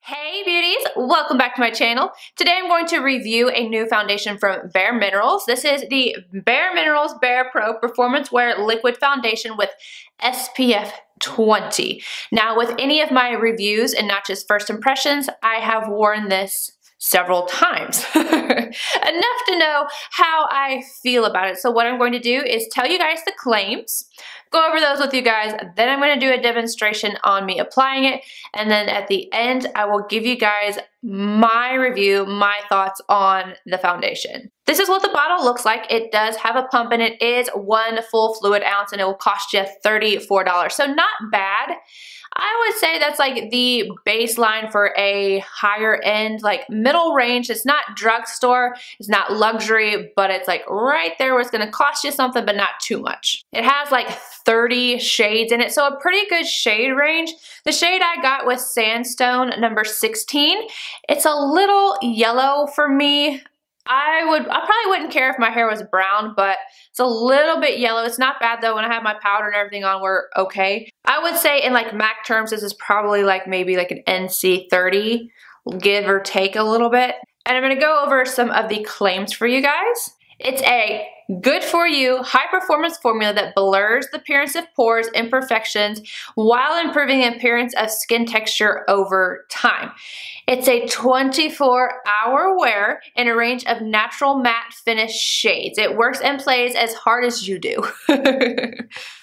Hey beauties, welcome back to my channel. Today I'm going to review a new foundation from Bare Minerals. This is the Bare Minerals Bare Pro Performance Wear Liquid Foundation with SPF 20. Now with any of my reviews and not just first impressions, I have worn this several times. Enough to know how I feel about it. So what I'm going to do is tell you guys the claims, go over those with you guys, then I'm going to do a demonstration on me applying it, and then at the end I will give you guys my review, my thoughts on the foundation. This is what the bottle looks like. It does have a pump and it is 1 full fluid ounce and it will cost you $34. So not bad. I would say that's like the baseline for a higher end, like middle range. It's not drugstore, it's not luxury, but it's like right there where it's gonna cost you something, but not too much. It has like 30 shades in it, so a pretty good shade range. The shade I got was Sandstone number 16. It's a little yellow for me. I probably wouldn't care if my hair was brown, but it's a little bit yellow. It's not bad though. When I have my powder and everything on, we're okay. I would say in like MAC terms, this is probably like maybe like an NC 30, give or take a little bit. And I'm gonna go over some of the claims for you guys. It's a good for you, high performance formula that blurs the appearance of pores, imperfections, while improving the appearance of skin texture over time. It's a 24-hour wear in a range of natural matte finish shades. It works and plays as hard as you do.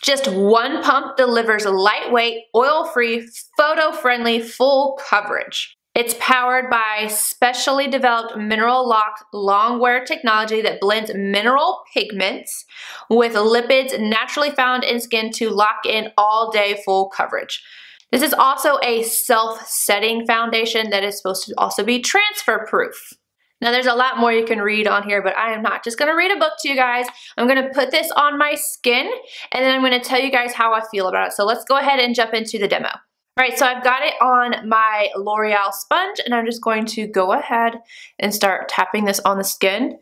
Just one pump delivers lightweight, oil-free, photo-friendly, full coverage. It's powered by specially developed mineral lock long wear technology that blends mineral pigments with lipids naturally found in skin to lock in all day full coverage. This is also a self-setting foundation that is supposed to also be transfer proof. Now there's a lot more you can read on here, but I am not just gonna read a book to you guys. I'm gonna put this on my skin and then I'm gonna tell you guys how I feel about it. So let's go ahead and jump into the demo. All right, so I've got it on my L'Oreal sponge and I'm just going to go ahead and start tapping this on the skin.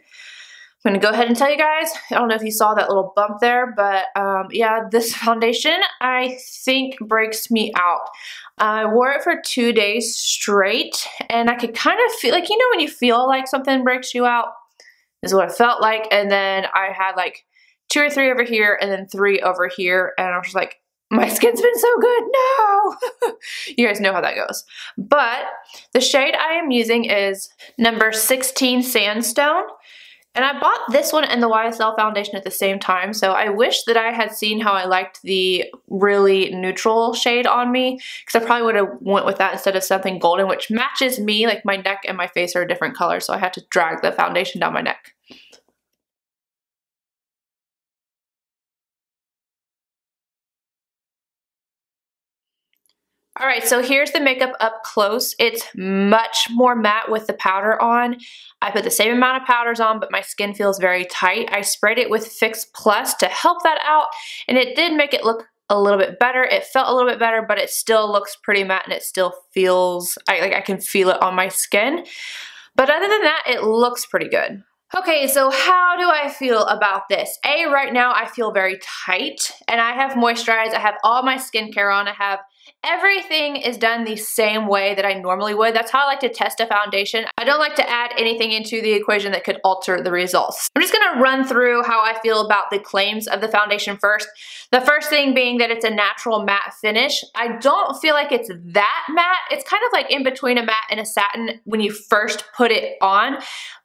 I'm gonna go ahead and tell you guys, I don't know if you saw that little bump there, but yeah, this foundation I think breaks me out. I wore it for 2 days straight and I could kind of feel, like, you know when you feel like something breaks you out? This is what it felt like, and then I had like 2 or 3 over here and then 3 over here and I was just like, my skin's been so good, no! You guys know how that goes. But the shade I am using is number 16 Sandstone. And I bought this one and the YSL foundation at the same time, so I wish that I had seen how I liked the really neutral shade on me, because I probably would have went with that instead of something golden, which matches me. Like my neck and my face are a different color, so I had to drag the foundation down my neck. All right, so here's the makeup up close. It's much more matte with the powder on. I put the same amount of powders on, but my skin feels very tight. I sprayed it with Fix Plus to help that out, and it did make it look a little bit better. It felt a little bit better, but it still looks pretty matte, and it still feels, I can feel it on my skin. But other than that, it looks pretty good. Okay, so how do I feel about this? Right now I feel very tight, and I have moisturized. I have all my skincare on. I have everything is done the same way that I normally would. That's how I like to test a foundation. I don't like to add anything into the equation that could alter the results. I'm just gonna run through how I feel about the claims of the foundation first. The first thing being that it's a natural matte finish. I don't feel like it's that matte. It's kind of like in between a matte and a satin when you first put it on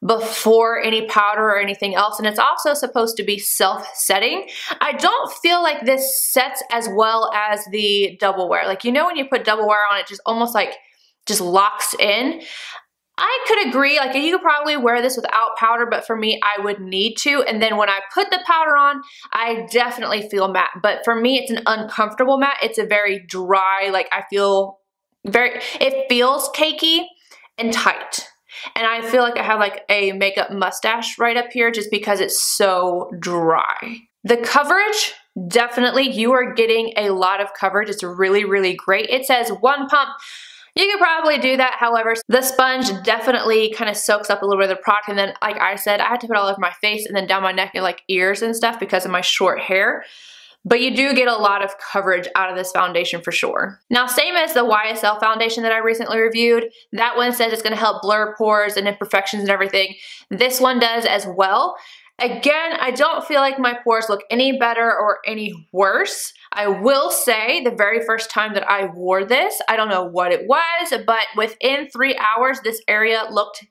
before any powder or anything else. And it's also supposed to be self-setting. I don't feel like this sets as well as the double wear. Like, you know when you put double wear on, it just almost like just locks in. I could agree, like you could probably wear this without powder, but for me, I would need to. And then when I put the powder on, I definitely feel matte. But for me, it's an uncomfortable matte. It's a very dry, like I feel it feels cakey and tight. And I feel like I have like a makeup mustache right up here just because it's so dry. The coverage, definitely, you are getting a lot of coverage. It's really, really great. It says 1 pump. You could probably do that. However, the sponge definitely kind of soaks up a little bit of the product. And then, like I said, I had to put it all over my face and then down my neck and like ears and stuff because of my short hair. but you do get a lot of coverage out of this foundation for sure. Now, same as the YSL foundation that I recently reviewed, that one says it's gonna help blur pores and imperfections and everything. This one does as well. Again, I don't feel like my pores look any better or any worse. I will say the very first time that I wore this, I don't know what it was, but within 3 hours, this area looked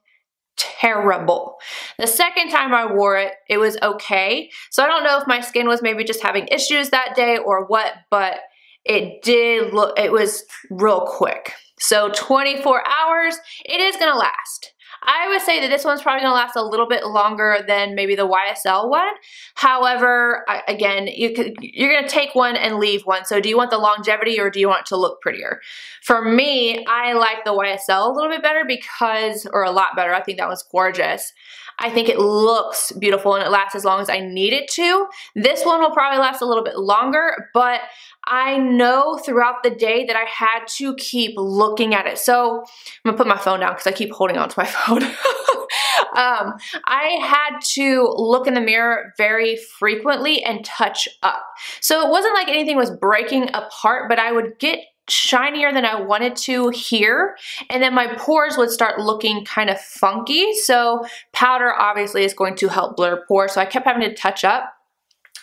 terrible. The second time I wore it, it was okay. So I don't know if my skin was maybe just having issues that day or what, but it did look, it was real quick. So 24 hours, it is gonna last. I would say that this one's probably gonna last a little bit longer than maybe the YSL one. However, again, you're gonna take one and leave one. So do you want the longevity or do you want it to look prettier? For me, I like the YSL a little bit better because, or a lot better, I think that one's gorgeous. I think it looks beautiful and it lasts as long as I need it to. This one will probably last a little bit longer, but I know throughout the day that I had to keep looking at it. So I'm gonna put my phone down because I keep holding on to my phone. I had to look in the mirror very frequently and touch up. So it wasn't like anything was breaking apart, but I would get shinier than I wanted to here, and then my pores would start looking kind of funky. So powder obviously is going to help blur pores, so I kept having to touch up.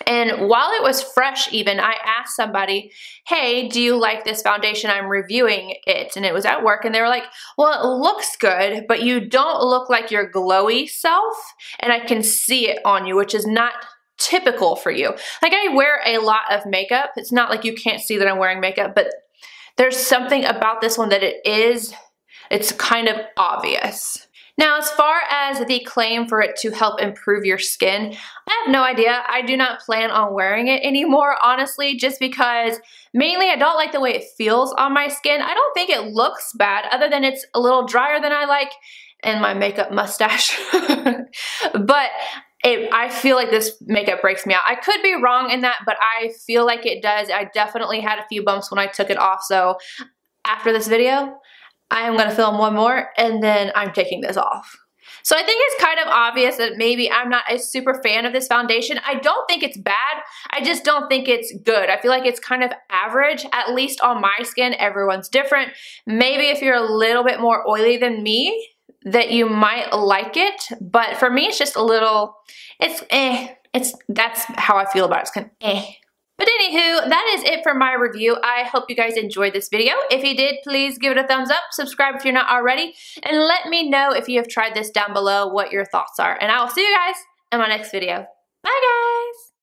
And while it was fresh even, I asked somebody, hey, do you like this foundation? I'm reviewing it. And it was at work and they were like, well, it looks good, but you don't look like your glowy self. And I can see it on you, which is not typical for you. Like, I wear a lot of makeup. It's not like you can't see that I'm wearing makeup, but there's something about this one that it's kind of obvious. Now, as far as the claim for it to help improve your skin, I have no idea. I do not plan on wearing it anymore, honestly, just because mainly I don't like the way it feels on my skin. I don't think it looks bad, other than it's a little drier than I like, and my makeup mustache. But I feel like this makeup breaks me out. I could be wrong in that, but I feel like it does. I definitely had a few bumps when I took it off, so after this video, I am gonna film one more and then I'm taking this off. So I think it's kind of obvious that maybe I'm not a super fan of this foundation. I don't think it's bad. I just don't think it's good. I feel like it's kind of average, at least on my skin. Everyone's different. Maybe if you're a little bit more oily than me, that you might like it. But for me, it's just a little, it's eh. That's how I feel about it. It's kind of eh. But anywho, that is it for my review. I hope you guys enjoyed this video. If you did, please give it a thumbs up, subscribe if you're not already, and let me know if you have tried this down below, what your thoughts are. And I will see you guys in my next video. Bye guys!